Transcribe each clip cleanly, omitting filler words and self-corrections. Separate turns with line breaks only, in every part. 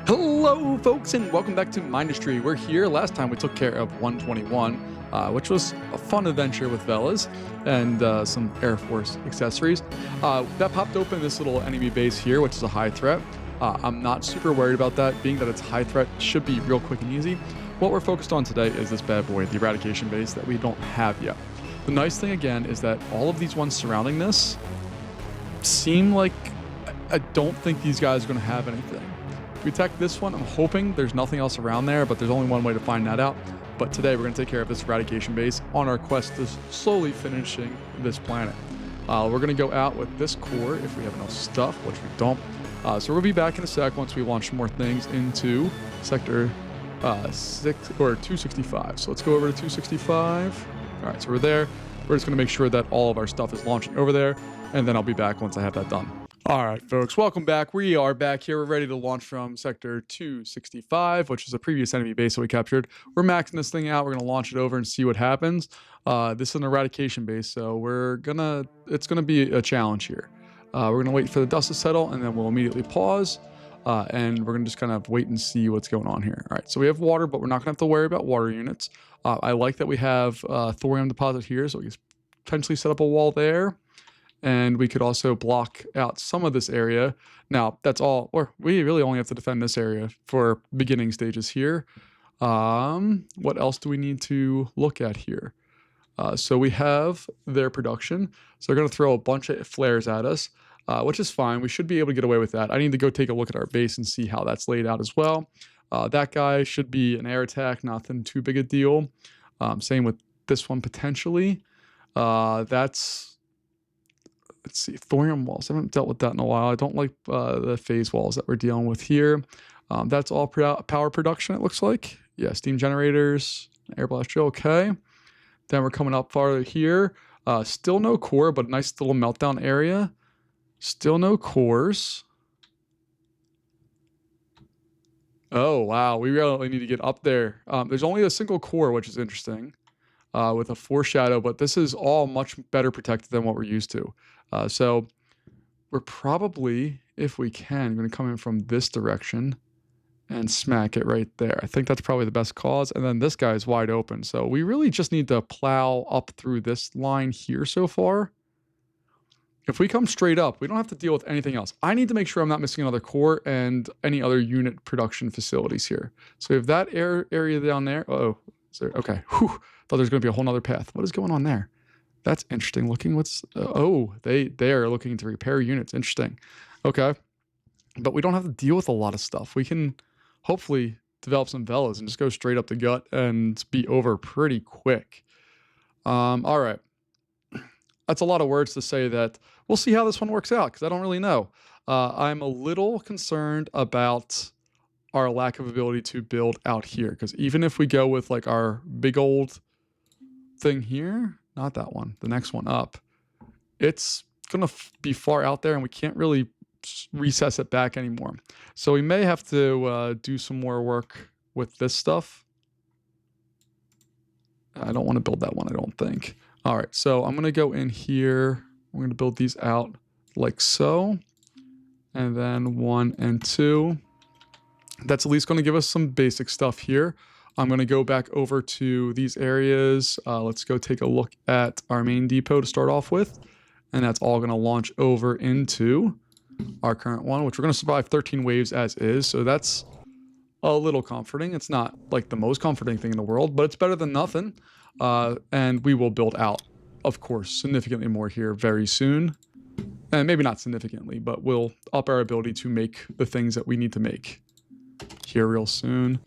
Hello, folks, and welcome back to Mindustry. We're here. Last time we took care of 121, which was a fun adventure with Velas and some Air Force accessories. That popped open this little enemy base here, which is a high threat. I'm not super worried about that, being that it's high threat, should be real quick and easy. What we're focused on today is this bad boy, the Eradication base that we don't have yet. The nice thing, again, is that all of these ones surrounding this seem like I don't think these guys are going to have anything. If we attack this one, I'm hoping there's nothing else around there, but there's only one way to find that out. But today we're going to take care of this Eradication base on our quest to slowly finishing this planet. We're going to go out with this core if we have enough stuff, which we don't. So we'll be back in a sec once we launch more things into sector 265. So let's go over to 265. All right, so we're there. We're just going to make sure that all of our stuff is launching over there, and then I'll be back once I have that done. All right, folks, welcome back. We are back here. We're ready to launch from sector 265, which is a previous enemy base that we captured. We're maxing this thing out. We're going to launch it over and see what happens. This is an Eradication base, so it's going to be a challenge here. We're going to wait for the dust to settle, and then we'll immediately pause, and we're going to just kind of wait and see what's going on here. All right, so we have water, but we're not going to have to worry about water units. I like that we have thorium deposit here, so we can potentially set up a wall there. And we could also block out some of this area. Now, that's all, or we really only have to defend this area for beginning stages here. What else do we need to look at here? So we have their production. So they're going to throw a bunch of flares at us, which is fine. We should be able to get away with that. I need to go take a look at our base and see how that's laid out as well. That guy should be an air attack, nothing too big a deal. Same with this one potentially. Let's see, thorium walls. I haven't dealt with that in a while. I don't like the phase walls that we're dealing with here. That's all power production, it looks like. Yeah, steam generators, air blast drill, okay. Then we're coming up farther here. Still no core, but a nice little meltdown area. Still no cores. Oh, wow, we really need to get up there. There's only a single core, which is interesting, with a foreshadow, but this is all much better protected than what we're used to. So we're probably, if we can, going to come in from this direction and smack it right there. I think that's probably the best cause. And then this guy is wide open. So we really just need to plow up through this line here so far. If we come straight up, we don't have to deal with anything else. I need to make sure I'm not missing another core and any other unit production facilities here. So we have that area down there. Oh, okay. Whew. Thought there's going to be a whole nother path. What is going on there? That's interesting looking. What's they are looking to repair units. Interesting. Okay, but we don't have to deal with a lot of stuff. We can hopefully develop some Velas and just go straight up the gut and be over pretty quick. All right, that's a lot of words to say that we'll see how this one works out because I don't really know. I'm a little concerned about our lack of ability to build out here because even if we go with like our big old thing here, not that one, the next one up, it's gonna be far out there and we can't really recess it back anymore. So we may have to do some more work with this stuff. I don't want to build that one, I don't think. All right, so I'm gonna go in here. We're gonna build these out like so, and then 1 and 2. That's at least gonna give us some basic stuff here. I'm going to go back over to these areas. Let's go take a look at our main depot to start off with. And that's all going to launch over into our current one, which we're going to survive 13 waves as is. So that's a little comforting. It's not like the most comforting thing in the world, but it's better than nothing. And we will build out, of course, significantly more here very soon. And maybe not significantly, but we'll up our ability to make the things that we need to make here real soon.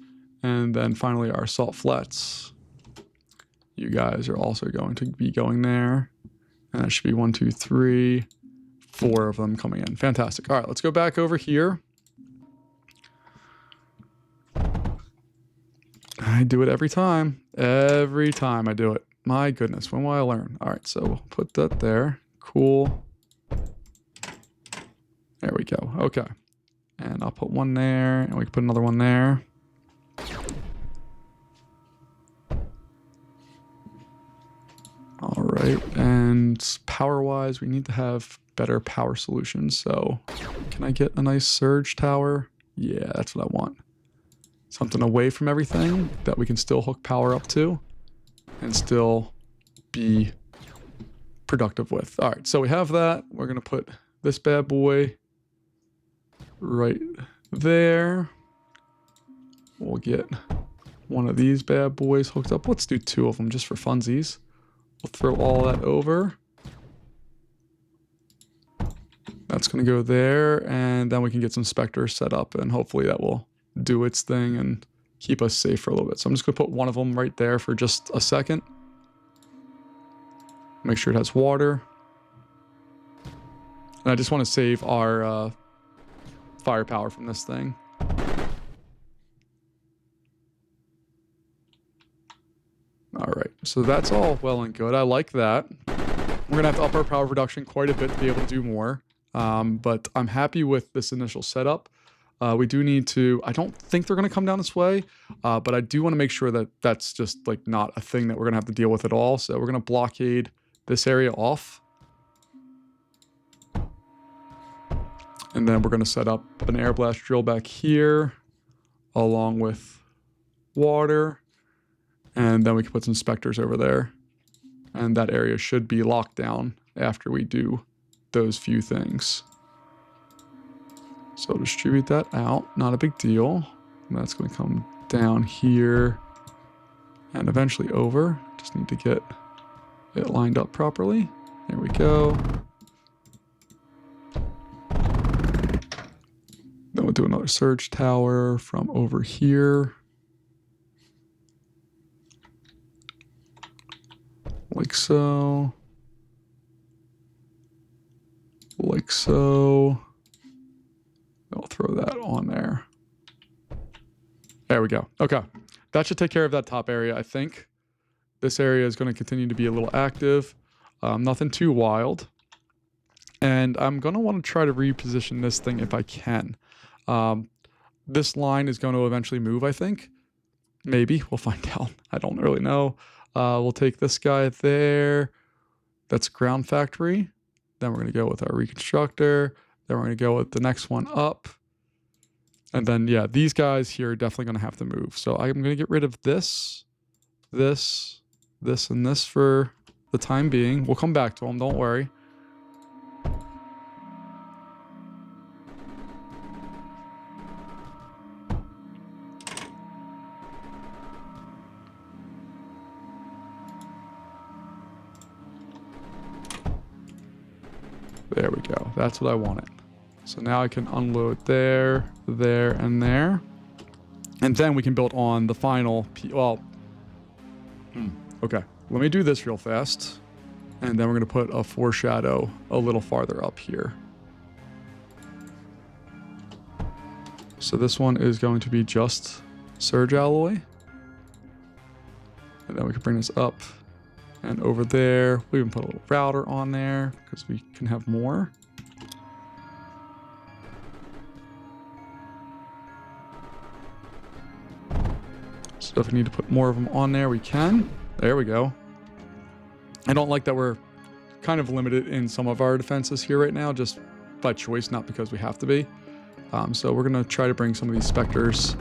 And then finally our salt flats. You guys are also going to be going there. And that should be 1, 2, 3, 4 of them coming in. Fantastic. All right, let's go back over here. I do it every time. Every time I do it. My goodness, when will I learn? All right, so we'll put that there. Cool. There we go. Okay. And I'll put one there, and we can put another one there. All right, and power-wise, we need to have better power solutions. So can I get a nice surge tower? Yeah, that's what I want. Something away from everything that we can still hook power up to and still be productive with. All right, so we have that. We're going to put this bad boy right there. We'll get one of these bad boys hooked up. Let's do 2 of them just for funsies. We'll throw all that over. That's going to go there, and then we can get some specters set up, and hopefully that will do its thing and keep us safe for a little bit. So I'm just going to put one of them right there for just a second. Make sure it has water. And I just want to save our firepower from this thing. All right, so that's all well and good. I like that. We're going to have to up our power production quite a bit to be able to do more. But I'm happy with this initial setup. We do need to, I don't think they're going to come down this way, but I do want to make sure that that's just like not a thing that we're going to have to deal with at all. So we're going to blockade this area off. And then we're going to set up an air blast drill back here along with water. And then we can put some specters over there. And that area should be locked down after we do those few things. So distribute that out, not a big deal. And that's going to come down here and eventually over. Just need to get it lined up properly. There we go. Then we'll do another surge tower from over here. Like so. Like so. I'll throw that on there. There we go. Okay. That should take care of that top area, I think. This area is going to continue to be a little active. Nothing too wild. And I'm going to want to try to reposition this thing if I can. This line is going to eventually move, I think. Maybe. We'll find out. I don't really know. We'll take this guy there. That's ground factory. Then we're going to go with our reconstructor. Then we're going to go with the next one up. And then, yeah, these guys here are definitely going to have to move. So I'm going to get rid of this, this, and this for the time being. We'll come back to them. Don't worry. There we go. That's what I wanted. So now I can unload there, there, and there. And then we can build on the final... okay. Let me do this real fast. And then we're going to put a foreshadow a little farther up here. So this one is going to be just surge alloy. And then we can bring this up. And over there, we can put a little router on there because we can have more. So if we need to put more of them on there, we can. There we go. I don't like that we're kind of limited in some of our defenses here right now, just by choice, not because we have to be. So we're going to try to bring some of these specters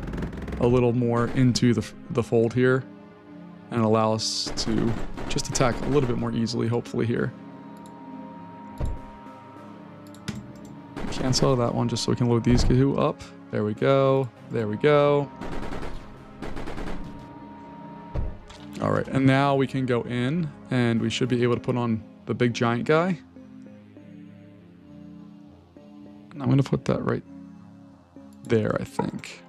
a little more into the fold here and allow us to just attack a little bit more easily, hopefully here. Cancel that one just so we can load these two up. There we go. There we go. All right, and now we can go in and we should be able to put on the big giant guy. And I'm going to put that right there, I think.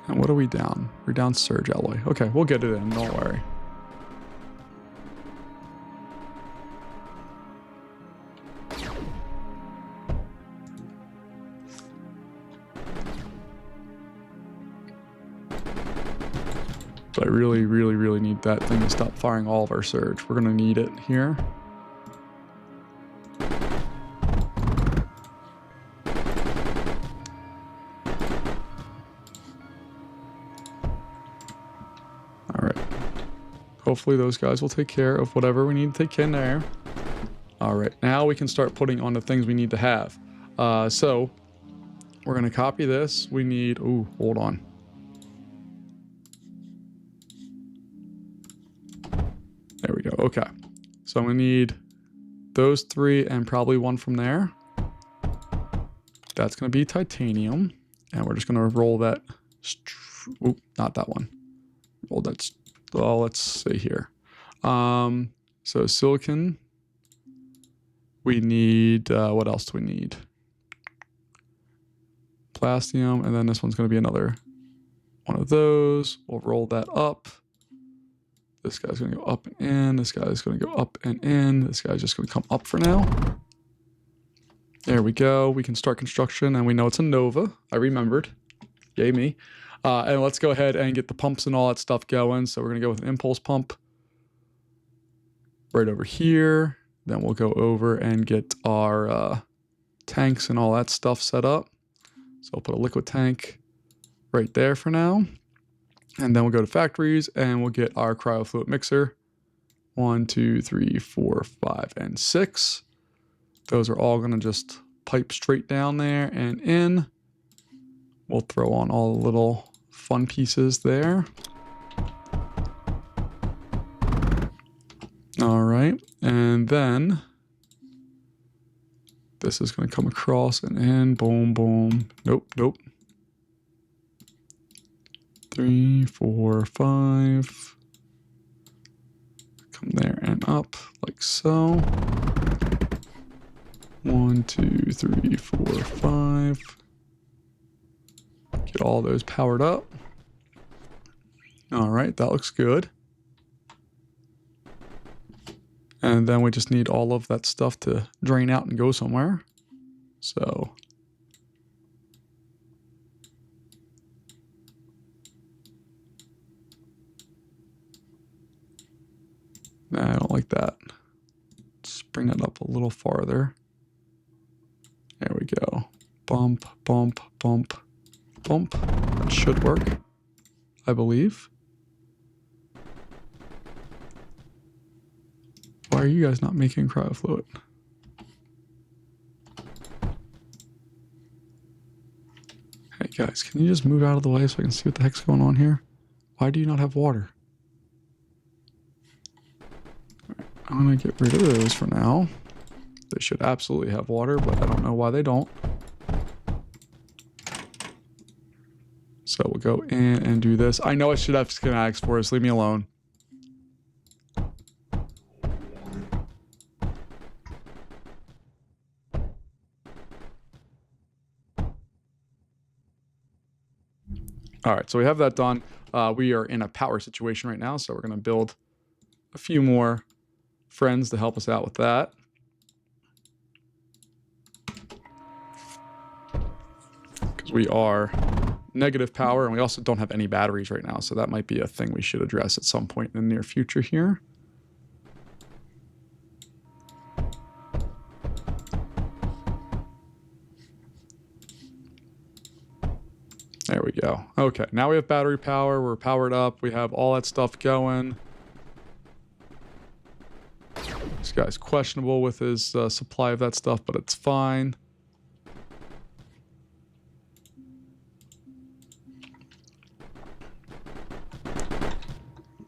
And what are we down? We're down surge alloy. Okay, we'll get it in, don't worry. But I really, really, really need that thing to stop firing all of our surge. We're going to need it here. Hopefully those guys will take care of whatever we need to take care of there. All right, now we can start putting on the things we need to have. So we're going to copy this. We need, ooh, hold on. There we go. Okay. So I'm going to need those 3 and probably 1 from there. That's going to be titanium. And we're just going to roll that. Oop, not that one. Roll that. Well, let's see here. So silicon. We need, what else do we need? Plastium. And then this one's going to be another one of those. We'll roll that up. This guy's going to go up and in. This guy's going to go up and in. This guy's just going to come up for now. There we go. We can start construction, and we know it's a Nova. I remembered. Yay me. And let's go ahead and get the pumps and all that stuff going. So we're going to go with an impulse pump right over here. Then we'll go over and get our tanks and all that stuff set up. So I'll put a liquid tank right there for now. And then we'll go to factories and we'll get our cryofluid mixer. 1, 2, 3, 4, 5, and 6. Those are all going to just pipe straight down there and in. We'll throw on all the little fun pieces there. All right. And then this is going to come across and in. Boom, boom. Nope, nope. 3, 4, 5. Come there and up like so. 1, 2, 3, 4, 5. Get all those powered up. All right, that looks good. And then we just need all of that stuff to drain out and go somewhere. So nah, I don't like that. Let's bring that up a little farther. There we go. Bump, bump, bump, bump. That should work, I believe. Why are you guys not making cryofluid? Hey guys, can you just move out of the way so I can see what the heck's going on here? Why do you not have water? Right, I'm gonna get rid of those for now. They should absolutely have water, but I don't know why they don't. So we'll go in and do this. I know I should have schematics for us. Leave me alone. All right, so we have that done. We are in a power situation right now, so we're going to build a few more friends to help us out with that. Because we are negative power, and we also don't have any batteries right now, so that might be a thing we should address at some point in the near future here. There we go. Okay, now we have battery power. We're powered up. We have all that stuff going. This guy's questionable with his supply of that stuff, but it's fine.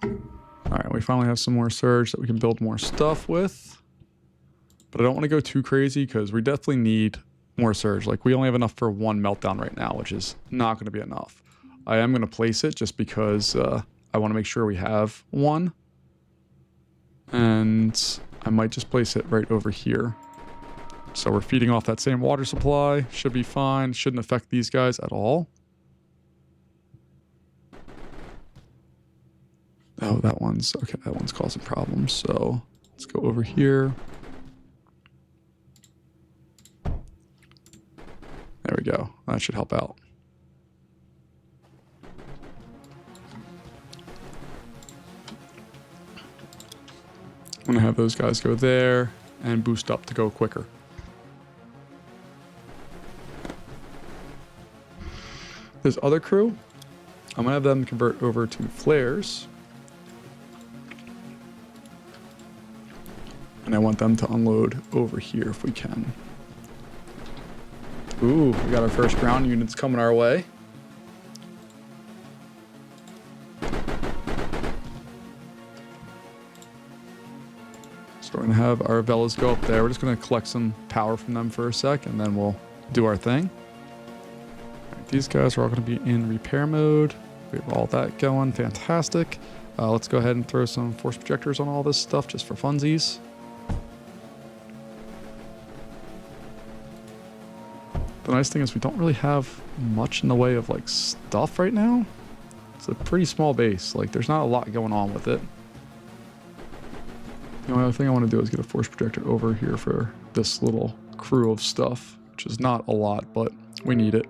All right, we finally have some more surge that we can build more stuff with. But I don't want to go too crazy because we definitely need more surge. Like, we only have enough for 1 meltdown right now, which is not going to be enough. I am going to place it just because I want to make sure we have one. And I might just place it right over here. So we're feeding off that same water supply. Should be fine. Shouldn't affect these guys at all. Oh, that one's... okay, that one's causing problems. So let's go over here. There we go. That should help out. I'm going to have those guys go there and boost up to go quicker. This other crew, I'm going to have them convert over to flares. And I want them to unload over here if we can. Ooh, we got our first ground units coming our way. So we're going to have our Velas go up there. We're just going to collect some power from them for a sec, and then we'll do our thing. All right, these guys are all going to be in repair mode. We have all that going. Fantastic. Let's go ahead and throw some force projectors on all this stuff just for funsies. The nice thing is we don't really have much in the way of like stuff right now. It's a pretty small base. Like there's not a lot going on with it. The only other thing I want to do is get a force projector over here for this little crew of stuff, which is not a lot, but we need it.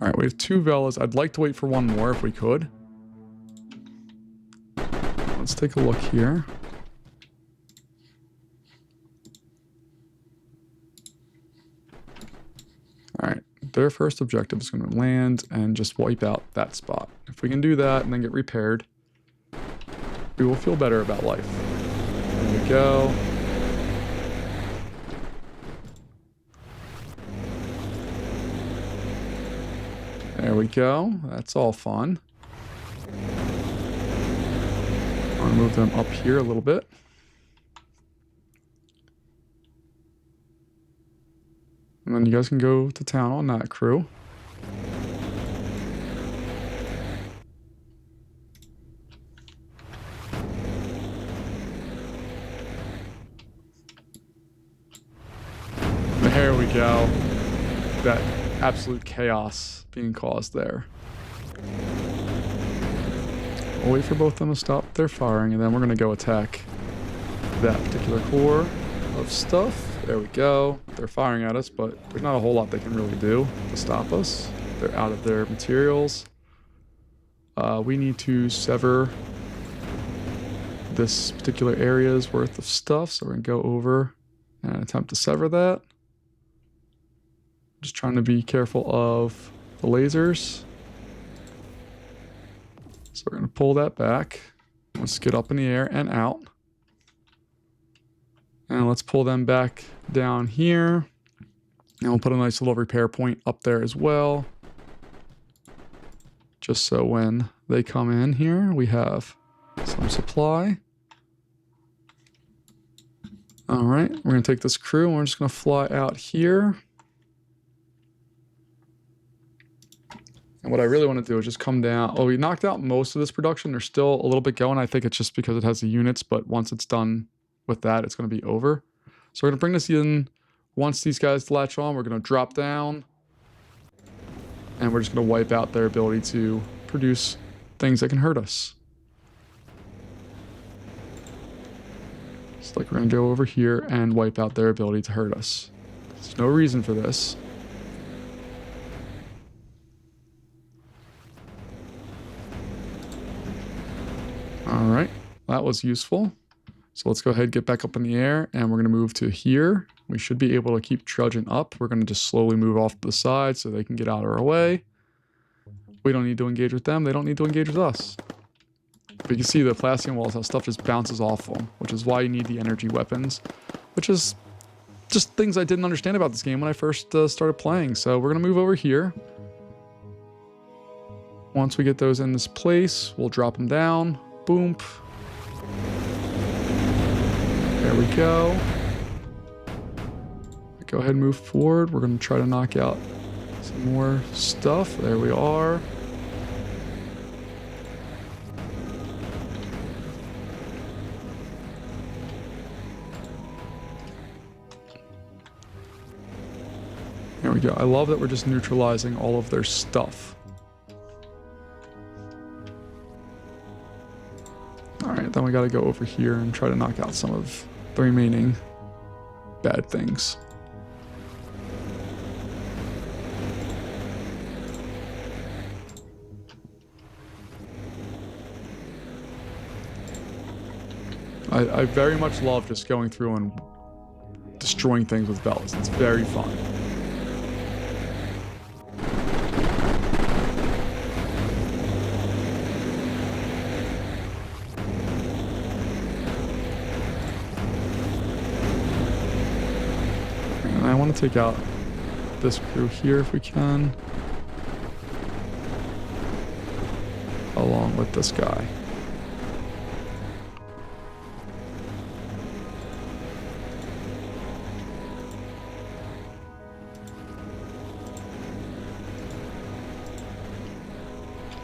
All right, we have 2 Velas. I'd like to wait for one more if we could. Let's take a look here. All right, their first objective is going to land and just wipe out that spot. If we can do that and then get repaired, we will feel better about life. There we go. There we go. That's all fun. I'll move them up here a little bit. And then you guys can go to town on that crew. There we go. That absolute chaos being caused there. We'll wait for both of them to stop their firing, and then we're going to go attack that particular core of stuff. There we go. They're firing at us, but there's not a whole lot they can really do to stop us. They're out of their materials. We need to sever this particular area's worth of stuff, so we're going to go over and attempt to sever that. Just trying to be careful of the lasers. So we're going to pull that back. Let's get up in the air and out. And let's pull them back down here. And we'll put a nice little repair point up there as well. Just so when they come in here, we have some supply. All right, we're going to take this crew and we're just going to fly out here. And what I really want to do is just come down. Oh, we knocked out most of this production. There's still a little bit going. I think it's just because it has the units, but once it's done with that, it's going to be over. So we're going to bring this in. Once these guys latch on, we're going to drop down. And we're just going to wipe out their ability to produce things that can hurt us. It's like we're going to go over here and wipe out their ability to hurt us. There's no reason for this. All right, that was useful. So let's go ahead and get back up in the air, and we're going to move to here. We should be able to keep trudging up. We're going to just slowly move off to the side so they can get out of our way. We don't need to engage with them. They don't need to engage with us. But you can see the Plastian walls, how stuff just bounces off them, which is why you need the energy weapons, which is just things I didn't understand about this game when I first started playing. So we're going to move over here. Once we get those in this place, we'll drop them down. Boom. There we go. Go ahead and move forward. We're going to try to knock out some more stuff. There we are. There we go. I love that we're just neutralizing all of their stuff. Alright, then we gotta go over here and try to knock out some of the remaining bad things. I very much love just going through and destroying things with Velas. It's very fun. want to take out this crew here if we can. Along with this guy.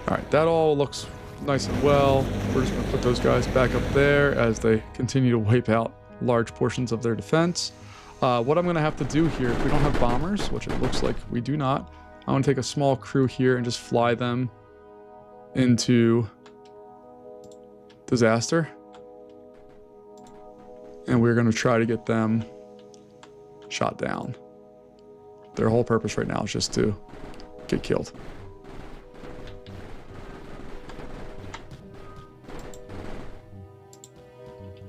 Alright, that all looks nice and well. We're just going to put those guys back up there as they continue to wipe out large portions of their defense. What I'm going to have to do here, if we don't have bombers, which it looks like we do not, I'm going to take a small crew here and just fly them into disaster. And we're going to try to get them shot down. Their whole purpose right now is just to get killed.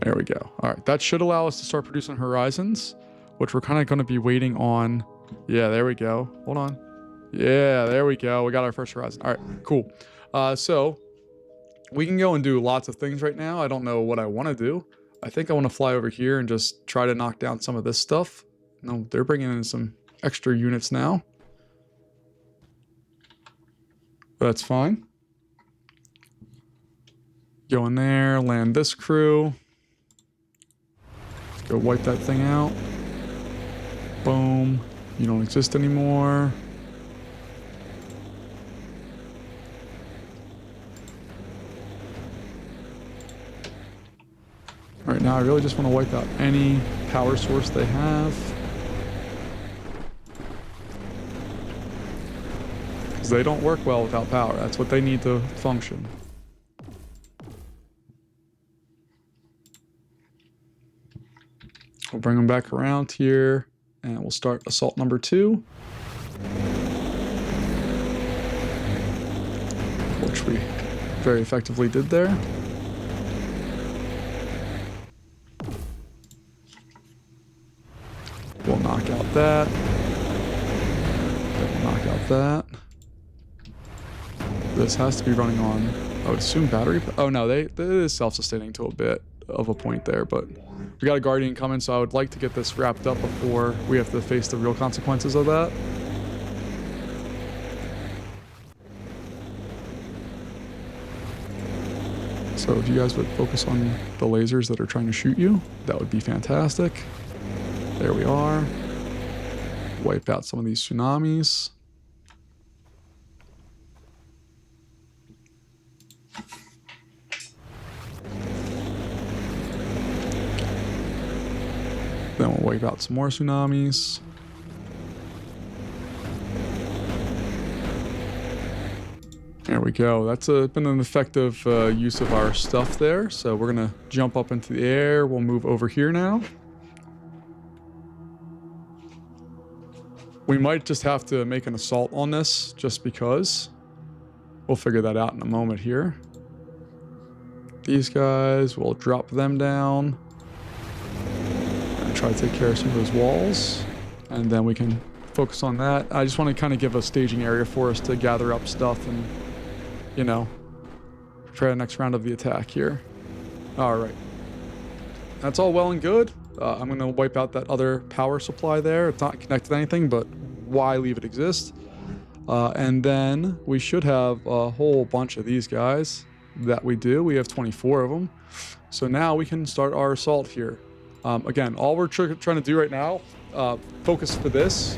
There we go. All right, that should allow us to start producing horizons, which we're kind of going to be waiting on. Yeah, there we go. Hold on. Yeah, there we go. We got our first horizon. All right, cool. So we can go and do lots of things right now. I don't know what I want to do. I think I want to fly over here and just try to knock down some of this stuff. No, they're bringing in some extra units now. That's fine. Go in there, land this crew. Let's go wipe that thing out. Boom. You don't exist anymore. All right, now I really just want to wipe out any power source they have. Because they don't work well without power. That's what they need to function. We'll bring them back around here, and we'll start assault number 2. Which we very effectively did there. We'll knock out that. Then we'll knock out that. This has to be running on, I would assume, battery. Oh no, it is self-sustaining to a bit of a point there, but we got a Guardian coming, so I would like to get this wrapped up before we have to face the real consequences of that. So if you guys would focus on the lasers that are trying to shoot you, that would be fantastic. There we are. Wipe out some of these tsunamis. Then we'll wipe out some more tsunamis. There we go. That's been an effective use of our stuff there. So we're going to jump up into the air. We'll move over here now. We might just have to make an assault on this just because. We'll figure that out in a moment here. These guys, we'll drop them down. And try to take care of some of those walls. And then we can focus on that. I just want to kind of give a staging area for us to gather up stuff and, you know, try the next round of the attack here. All right. That's all well and good. I'm going to wipe out that other power supply there. It's not connected to anything, but why leave it exist? And then we should have a whole bunch of these guys that we do. We have 24 of them. So now we can start our assault here. Again, all we're trying to do right now, focus for this,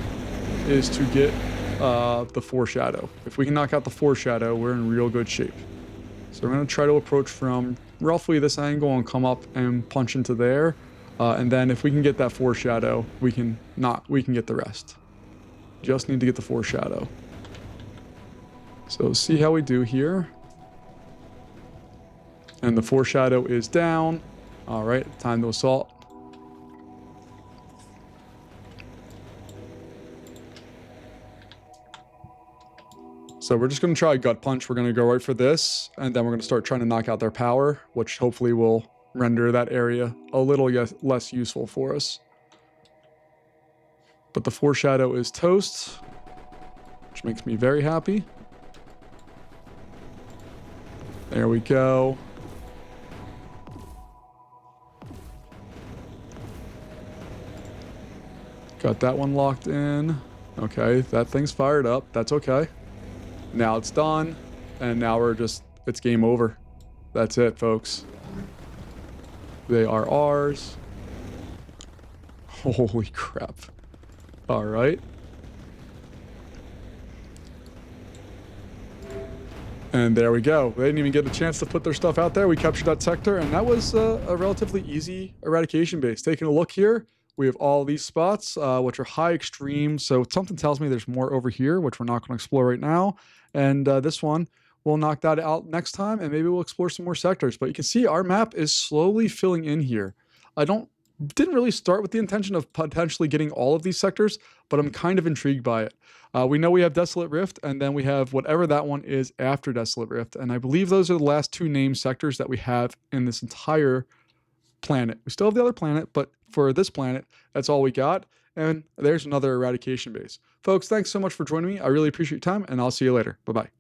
is to get the foreshadow. If we can knock out the foreshadow, we're in real good shape. So we're going to try to approach from roughly this angle and come up and punch into there. And then if we can get that foreshadow, we can get the rest. Just need to get the foreshadow. So see how we do here. And the foreshadow is down. All right, time to assault. So we're just going to try a gut punch. We're going to go right for this, and then we're going to start trying to knock out their power, which hopefully will render that area a little less useful for us. But the foreshadow is toast, which makes me very happy. There we go. Got that one locked in. Okay, that thing's fired up. That's okay. Now it's done. And now it's game over. That's it, folks. They are ours. Holy crap. All right. And there we go. They didn't even get a chance to put their stuff out there. We captured that sector, and that was a relatively easy eradication base. Taking a look here, we have all these spots, which are high extreme. So something tells me there's more over here, which we're not going to explore right now. And this one, we'll knock that out next time, and maybe we'll explore some more sectors. But you can see our map is slowly filling in here. Didn't really start with the intention of potentially getting all of these sectors, but I'm kind of intrigued by it. We know we have Desolate Rift, and then we have whatever that one is after Desolate Rift. And I believe those are the last two named sectors that we have in this entire planet. We still have the other planet, but for this planet, that's all we got. And there's another eradication base. Folks, thanks so much for joining me. I really appreciate your time, and I'll see you later. Bye-bye.